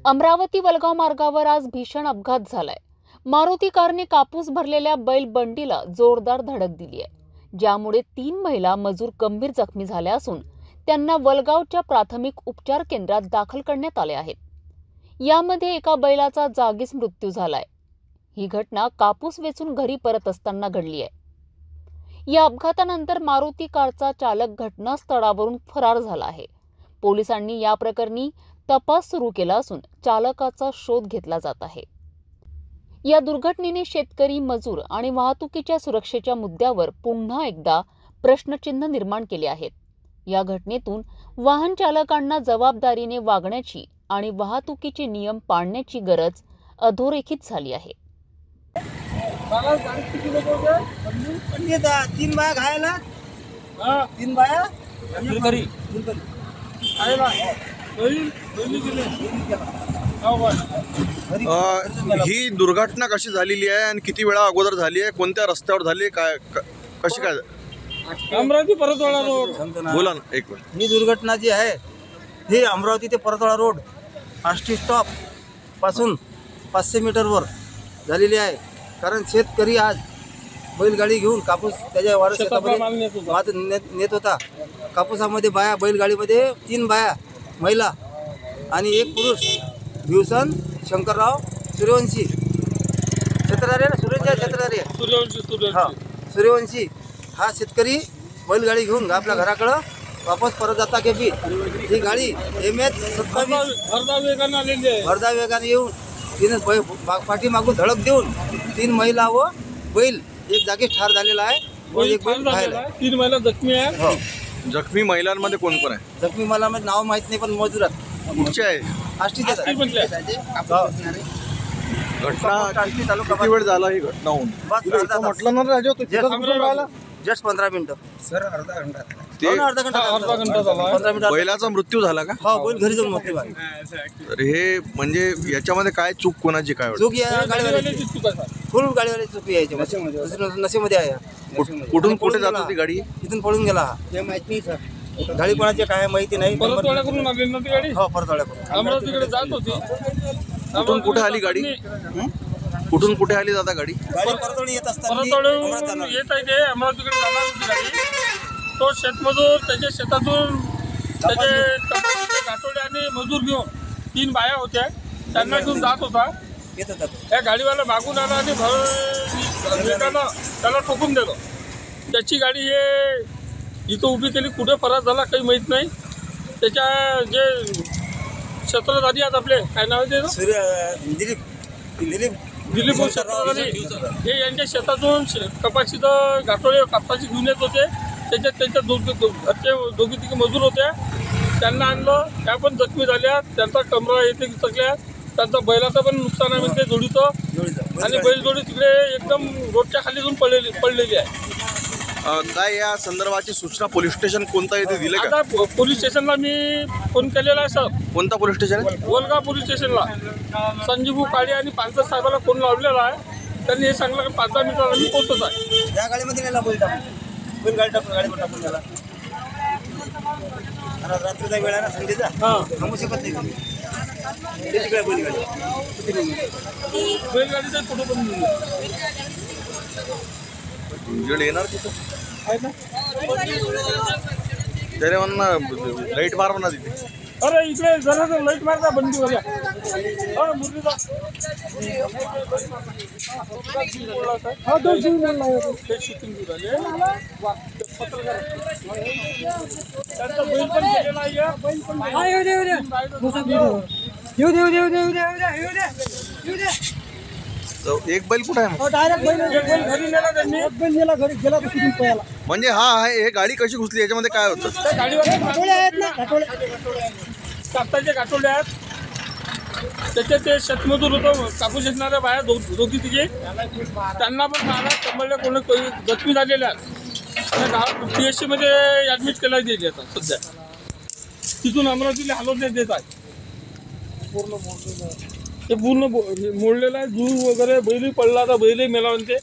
अमरावती वलगाव मार्गावर आज भीषण अपघात झालाय। मारुती कारने कापूस भरलेल्या बैल बंडीला जोरदार धडक दिली आहे, ज्यामुळे 3 महिला मजूर गंभीर जखमी झाल्या असून त्यांना वलगावच्या प्राथमिक उपचार केंद्रात दाखल करण्यात आले आहेत। यामध्ये एका बैलाचा जागीच मृत्यू झालाय। ही घटना कापूस वेचून घरी परत असताना घडली आहे। या अपघातानंतर मारुती कारचा चालक घटनास्थळावरून फरार झाला आहे। पोलिसांनी या प्रकरणी तपास सुरू केला असून चालकाचा शोध घेतला जात आहे। या दुर्घटनेने शेतकरी, मजूर आणि वाहतुकीच्या सुरक्षेच्या मुद्द्यावर पुन्हा एकदा प्रश्नचिन्ह निर्माण केले आहेत। या घटनेतून वाहन चालकांना जबाबदारीने वागण्याची आणि वाहतुकीचे नियम पाळण्याची गरज अधोरेखित झाली आहे। 3 बाया घायला 3 बाया ही दुर्घटना कशी झालेली आहे आणि किती वेळा अगोदर झाली आहे, कोणत्या रस्त्यावर झाली, काय कशी काय? अमरावती परतवाडा रोड। बोला ना एक मिनिट। ही दुर्घटना जी आहे ही अमरावती ते परतवाडा रोड आष्टी स्टॉप पासून 500 मीटरवर झालेली आहे। कारण शेतकरी आज बैलगाडी घेऊन कापूस त्याच्या वारस शेतामध्ये नेत होता। कापूसामध्ये बाया, बैलगाडीमध्ये 3 बाया महिला आणि 1 पुरुष भीवसन शंकरराव सूर्यवंशी छत्रधारे सूर्यवंशी हा शेतकरी बैलगाडी घेऊन आपल्या घराकडं वापस परत जाता की ही गाडी MS 27 भरधाव वेगाने येऊन तिने पाठीमागून धडक देऊन 3 महिला व बैल एक जागीच ठार झालेला आहे व एक बैल घायल आहे। 3 महिला जखमी आहे। जखमी महिलांमध्ये कोण कोण आहे? जखमी मला नाव माहित नाही, पण मजुरात कुठचे आहे? आष्टीचे घटना किती वेळ झाला ही घटना होऊन? म्हटलं ना राजा, तू जस्ट 15 मिनिटं सर, अर्धा घंटा झाला। 15 मिनिटं बैलाचा मृत्यू झाला का? हो, बैल घरी जाऊन मृत्यू झाला। तर हे म्हणजे याच्यामध्ये काय चूक कोणाची काय वाटतं? चूक या गाडीवाल्याची, फुल गाडीवाल्याची चूक आहे याच्यामध्ये, नशेमध्ये आहे। कुठून कुठे जात होती गाडी? इथून पळून गेला हा, हे माहिती नाही सर। गाडी कोणाची काय माहिती नाही। परतवाड्याकडून आली ना ती गाडी? हो, परतवाड्याकडून अमरावतीकडे जात होती। कुठून कुठे आली गाडी? कुठून कुठे आली दादा गाडी? परतवाडी येत असताना परतवाड्याहून येत आहे ते अमरावतीकडे जाणार होती गाडी। तो शेतमजूर त्याच्या शेतातून त्याचे कपाशीचे घाटोडे आणि मजूर घेऊन 3 बाया होत्या, त्यांना घेऊन जात होता। येत होता त्या गाडीवाला मागून आला आणि वेगानं त्याला ठोकून दिलं। त्याची गाडी हे इथं उभी केली, कुठे फरार झाला काही माहीत नाही। त्याच्या जे क्षेत्रधारी आहेत आपले, काय नाव आहे ते? दिलीप क्षेत्रधारी, हे यांच्या शेतातून कपाशीचं घाटोळे कापसाची घेऊन येत होते। त्याच्यात त्यांच्या दोघी तिघे मजूर होत्या, त्यांना आणलं, त्या पण जखमी झाल्या, त्यांचा कमरा येथे चकल्या, त्यांचा बैलाचं पण नुकसान आहे म्हणते जोडीचं, आणि बैलजोडी तिकडे एकदम रोडच्या खाली जाऊन पडलेली आहे। काय या संदर्भाची सूचना पोलीस स्टेशन कोणता येथे दिले का? आता पोलीस स्टेशनला मी फोन केलेला आहे सर। कोणता पोलीस स्टेशन आहे? वलगाव पोलीस स्टेशनला संजीव काळे आणि पांचर साहेबाला फोन लावलेला आहे। त्यांनी हे सांगितलं की 5-10 मिनिटाला मी पोहोचत आहे। त्या गाडीमध्ये नेला बैल गाडीवर टाकून गेला। रात्रीचा वेळ आहे ना, संडेचा, थांबू शकत नाही बैलगाडीचा फोटो पण येणार तिथं आहे ना, त्याने म्हणा लाईट मार म्हणा तिथे। अरे इकडे जरा लाईट मारता बंदी वगैरे एक बैल कुठे आहे? डायरेक्ट घरी नेला त्यांनी, घरी गेला तो तिथून पळाला। म्हणजे हा आहे, हे गाडी कशी घुसली, याच्यामध्ये काय होतं? कापसाचे घाटोळे आहेत, त्याचे ते शेतमजूर होतं, कापूस येणाऱ्या बाया दोघी तिघे, त्यांना पण मारा कमळले, कोणी जखमी झालेल्या आहेत। PSC मध्ये ॲडमिट केला गेले आता सध्या, तिथून अमरावतीला हलवण्यात देत आहे। ते पूर्ण मोडलेलं आहे, जीव वगैरे, बैलही पडला, आता बैलही मेला म्हणते।